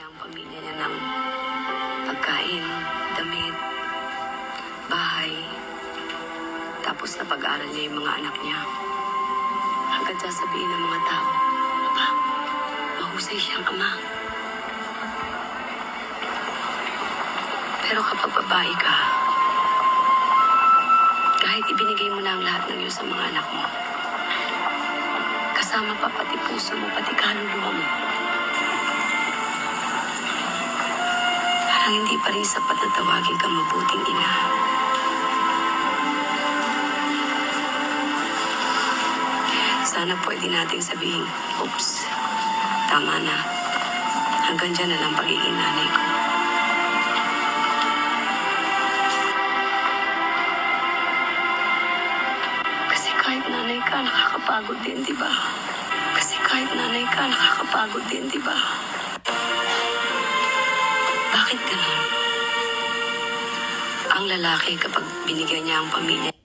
ang pamilya niya ng pagkain, damit, bahay. Tapos napag-aral niya yung mga anak niya. Hanggang sasabihin ng mga tao, "Aba, mahusay siyang ama." Pero kapag babae ka, kahit ibinigay mo na ang lahat ng iyo sa mga anak mo, kasama pa pati puso mo, pati kaluluwa mo, parang hindi pa rin sapat na tawagin kang mabuting ina. Sana pwede nating sabihin, "Oops, tama na. Hanggang dyan na lang pagiging nanay ko." Kasi kahit nanay ka, nakakapagod din, di ba? Kasi kahit nanay ka, nakakapagod din, di ba? Bakit ganun? Ang lalaki kapag binigyan niya ang pamilya